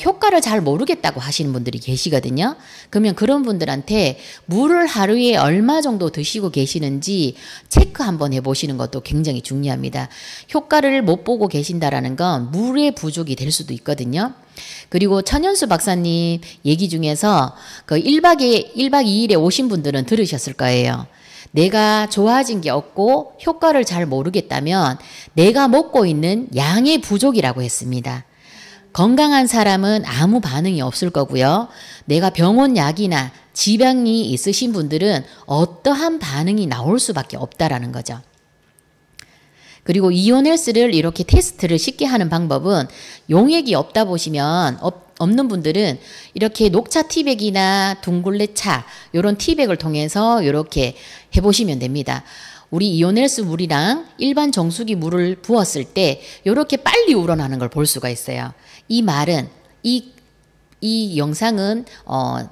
효과를 잘 모르겠다고 하시는 분들이 계시거든요. 그러면 그런 분들한테 물을 하루에 얼마 정도 드시고 계시는지 체크 한번 해보시는 것도 굉장히 중요합니다. 효과를 못 보고 계신다라는 건 물의 부족이 될 수도 있거든요. 그리고 천연수 박사님 얘기 중에서 그 1박 2일에 오신 분들은 들으셨을 거예요. 내가 좋아진 게 없고 효과를 잘 모르겠다면 내가 먹고 있는 양의 부족이라고 했습니다. 건강한 사람은 아무 반응이 없을 거고요. 내가 병원 약이나 지병이 있으신 분들은 어떠한 반응이 나올 수밖에 없다라는 거죠. 그리고 이온헬스를 이렇게 테스트를 쉽게 하는 방법은 용액이 없다 보시면 없는 분들은 이렇게 녹차 티백이나 둥글레차 이런 티백을 통해서 이렇게 해보시면 됩니다. 우리 이온헬스 물이랑 일반 정수기 물을 부었을 때 이렇게 빨리 우러나는 걸 볼 수가 있어요. 이 말은 이 영상은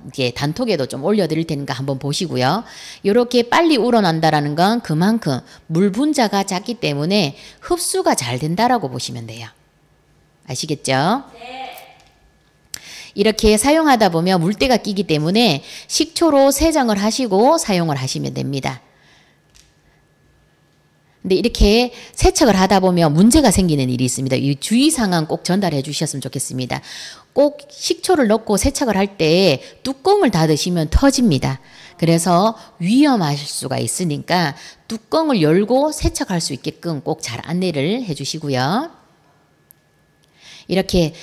이게 단톡에도 좀 올려드릴 테니까 한번 보시고요. 이렇게 빨리 우러난다라는 건 그만큼 물 분자가 작기 때문에 흡수가 잘 된다라고 보시면 돼요. 아시겠죠? 네. 이렇게 사용하다 보면 물때가 끼기 때문에 식초로 세정을 하시고 사용을 하시면 됩니다. 근데 이렇게 세척을 하다 보면 문제가 생기는 일이 있습니다. 이 주의사항 꼭 전달해 주셨으면 좋겠습니다. 꼭 식초를 넣고 세척을 할 때 뚜껑을 닫으시면 터집니다. 그래서 위험하실 수가 있으니까 뚜껑을 열고 세척할 수 있게끔 꼭 잘 안내를 해 주시고요. 이렇게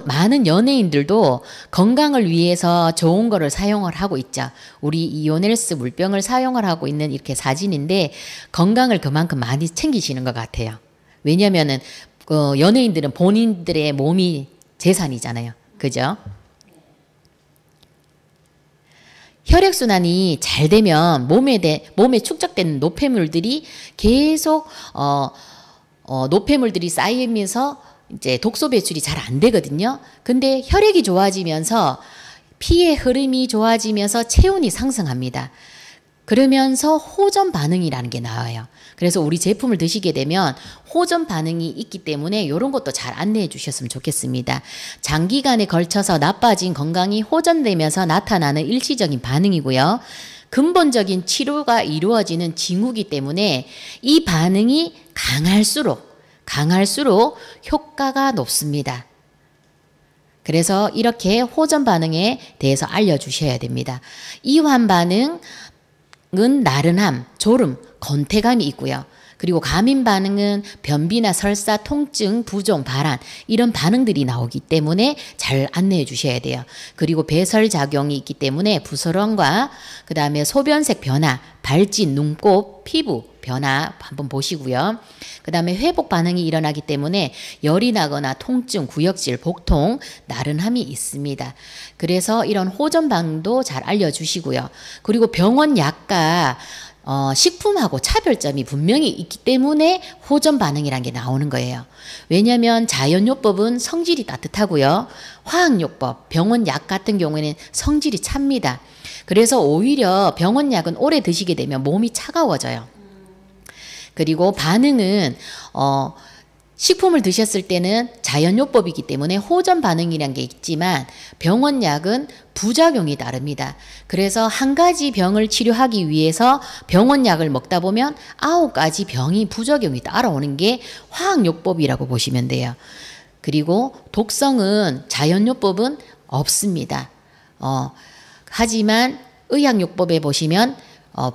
많은 연예인들도 건강을 위해서 좋은 거를 사용을 하고 있죠. 우리 이온헬스 물병을 사용을 하고 있는 이렇게 사진인데 건강을 그만큼 많이 챙기시는 것 같아요. 왜냐면은 연예인들은 본인들의 몸이 재산이잖아요. 그죠? 혈액순환이 잘 되면 몸에 축적된 노폐물들이 계속 노폐물들이 쌓이면서 이제 독소 배출이 잘 안 되거든요. 근데 혈액이 좋아지면서 피의 흐름이 좋아지면서 체온이 상승합니다. 그러면서 호전 반응이라는 게 나와요. 그래서 우리 제품을 드시게 되면 호전 반응이 있기 때문에 이런 것도 잘 안내해 주셨으면 좋겠습니다. 장기간에 걸쳐서 나빠진 건강이 호전되면서 나타나는 일시적인 반응이고요. 근본적인 치료가 이루어지는 징후이기 때문에 이 반응이 강할수록 효과가 높습니다. 그래서 이렇게 호전 반응에 대해서 알려주셔야 됩니다. 이완 반응은 나른함, 졸음, 건태감이 있고요. 그리고 가민 반응은 변비나 설사, 통증, 부종, 발한 이런 반응들이 나오기 때문에 잘 안내해 주셔야 돼요. 그리고 배설 작용이 있기 때문에 부스럼과 그 다음에 소변색 변화, 발진, 눈곱, 피부 변화 한번 보시고요. 그 다음에 회복 반응이 일어나기 때문에 열이 나거나 통증, 구역질, 복통, 나른함이 있습니다. 그래서 이런 호전 반응도 잘 알려주시고요. 그리고 병원 약과 식품하고 차별점이 분명히 있기 때문에 호전 반응이라는 게 나오는 거예요. 왜냐하면 자연요법은 성질이 따뜻하고요. 화학요법, 병원 약 같은 경우에는 성질이 찹니다. 그래서 오히려 병원 약은 오래 드시게 되면 몸이 차가워져요. 그리고 반응은 식품을 드셨을 때는 자연요법이기 때문에 호전 반응이란 게 있지만 병원 약은 부작용이 다릅니다. 그래서 한 가지 병을 치료하기 위해서 병원 약을 먹다 보면 9가지 병이 부작용이 따라오는 게 화학요법이라고 보시면 돼요. 그리고 독성은 자연요법은 없습니다. 하지만 의학요법에 보시면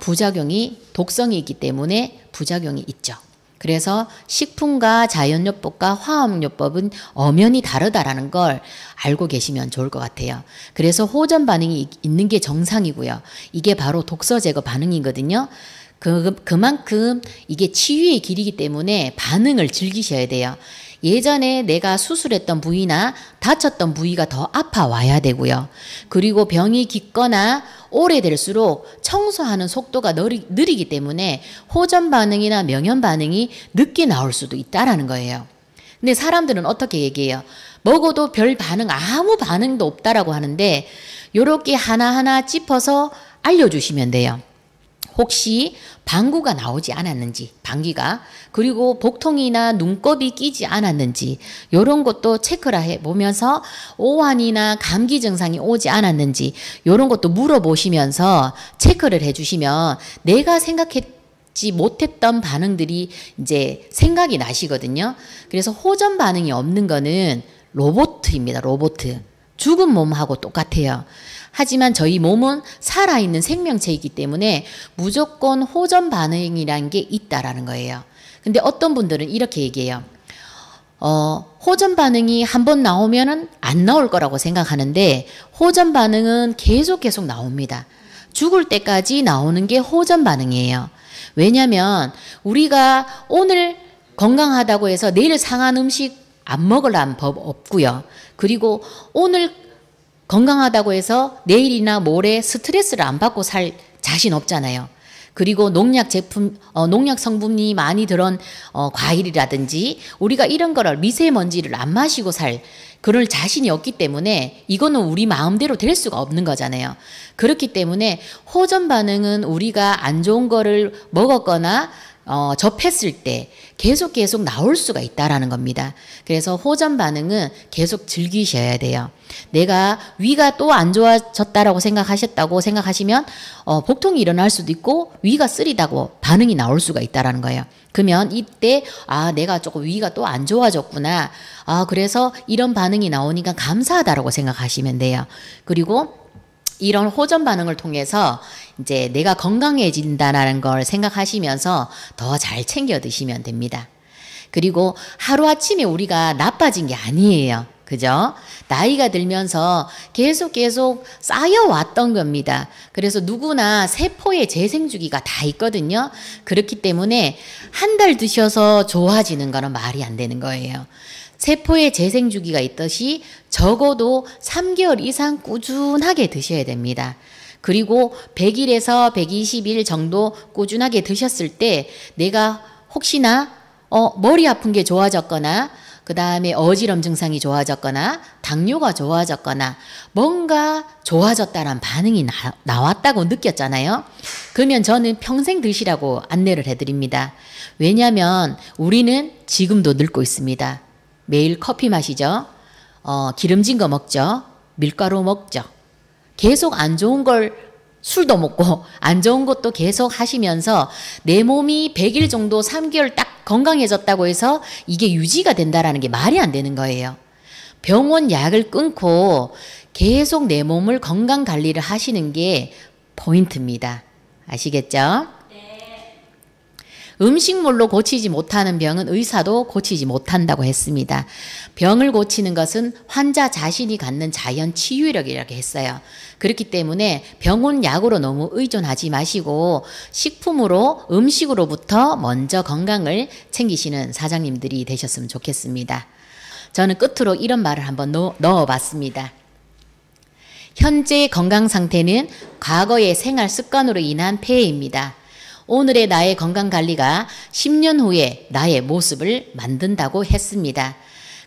부작용이 독성이 있기 때문에 부작용이 있죠. 그래서 식품과 자연요법과 화학요법은 엄연히 다르다라는 걸 알고 계시면 좋을 것 같아요. 그래서 호전 반응이 있는 게 정상이고요. 이게 바로 독소 제거 반응이거든요. 그만큼 이게 치유의 길이기 때문에 반응을 즐기셔야 돼요. 예전에 내가 수술했던 부위나 다쳤던 부위가 더 아파와야 되고요. 그리고 병이 깊거나 오래될수록 청소하는 속도가 느리기 때문에 호전 반응이나 명현 반응이 늦게 나올 수도 있다라는 거예요. 근데 사람들은 어떻게 얘기해요? 먹어도 별 반응, 아무 반응도 없다라고 하는데 요렇게 하나하나 짚어서 알려주시면 돼요. 혹시 방구가 나오지 않았는지, 방귀가, 그리고 복통이나 눈곱이 끼지 않았는지 이런 것도 체크를 해보면서 오한이나 감기 증상이 오지 않았는지 이런 것도 물어보시면서 체크를 해주시면 내가 생각했지 못했던 반응들이 이제 생각이 나시거든요. 그래서 호전 반응이 없는 거는 로봇입니다. 로봇. 죽은 몸하고 똑같아요. 하지만 저희 몸은 살아있는 생명체이기 때문에 무조건 호전 반응이라는 게 있다라는 거예요. 근데 어떤 분들은 이렇게 얘기해요. 호전 반응이 한번 나오면은 안 나올 거라고 생각하는데 호전 반응은 계속 나옵니다. 죽을 때까지 나오는 게 호전 반응이에요. 왜냐하면 우리가 오늘 건강하다고 해서 내일 상한 음식 안 먹으라는 법 없고요. 그리고 오늘 건강하다고 해서 내일이나 모레 스트레스를 안 받고 살 자신 없잖아요. 그리고 농약 제품, 농약 성분이 많이 들은 과일이라든지 우리가 이런 거를 미세먼지를 안 마시고 살 그럴 자신이 없기 때문에 이거는 우리 마음대로 될 수가 없는 거잖아요. 그렇기 때문에 호전 반응은 우리가 안 좋은 거를 먹었거나 접했을 때 계속 나올 수가 있다라는 겁니다. 그래서 호전 반응은 계속 즐기셔야 돼요. 내가 위가 또 안 좋아졌다라고 생각하시면 복통이 일어날 수도 있고 위가 쓰리다고 반응이 나올 수가 있다라는 거예요. 그러면 이때 내가 조금 위가 또 안 좋아졌구나. 그래서 이런 반응이 나오니까 감사하다라고 생각하시면 돼요. 그리고 이런 호전 반응을 통해서 이제 내가 건강해진다는 걸 생각하시면서 더 잘 챙겨 드시면 됩니다. 그리고 하루아침에 우리가 나빠진 게 아니에요. 그죠? 나이가 들면서 계속 쌓여왔던 겁니다. 그래서 누구나 세포의 재생주기가 다 있거든요. 그렇기 때문에 한 달 드셔서 좋아지는 거는 말이 안 되는 거예요. 세포의 재생주기가 있듯이 적어도 3개월 이상 꾸준하게 드셔야 됩니다. 그리고 100일에서 120일 정도 꾸준하게 드셨을 때 내가 혹시나 머리 아픈 게 좋아졌거나 그 다음에 어지럼 증상이 좋아졌거나 당뇨가 좋아졌거나 뭔가 좋아졌다는 반응이 나왔다고 느꼈잖아요. 그러면 저는 평생 드시라고 안내를 해드립니다. 왜냐하면 우리는 지금도 늙고 있습니다. 매일 커피 마시죠. 기름진 거 먹죠. 밀가루 먹죠. 계속 안 좋은 걸 술도 먹고 안 좋은 것도 계속 하시면서 내 몸이 100일 정도 3개월 딱 건강해졌다고 해서 이게 유지가 된다라는 게 말이 안 되는 거예요. 병원 약을 끊고 계속 내 몸을 건강 관리를 하시는 게 포인트입니다. 아시겠죠? 음식물로 고치지 못하는 병은 의사도 고치지 못한다고 했습니다. 병을 고치는 것은 환자 자신이 갖는 자연 치유력이라고 했어요. 그렇기 때문에 병원 약으로 너무 의존하지 마시고 식품으로 음식으로부터 먼저 건강을 챙기시는 사장님들이 되셨으면 좋겠습니다. 저는 끝으로 이런 말을 한번 넣어봤습니다. 현재의 건강 상태는 과거의 생활 습관으로 인한 폐해입니다. 오늘의 나의 건강관리가 10년 후에 나의 모습을 만든다고 했습니다.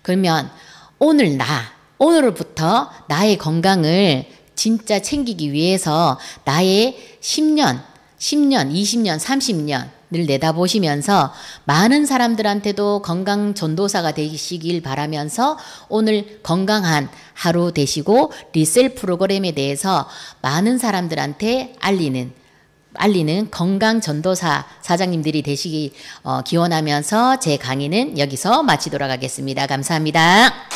그러면 오늘부터 나의 건강을 진짜 챙기기 위해서 나의 10년, 20년, 30년을 내다보시면서 많은 사람들한테도 건강 전도사가 되시길 바라면서 오늘 건강한 하루 되시고 리셀 프로그램에 대해서 많은 사람들한테 알리는 건강 전도사 사장님들이 되시기 기원하면서 제 강의는 여기서 마치도록 하겠습니다. 감사합니다.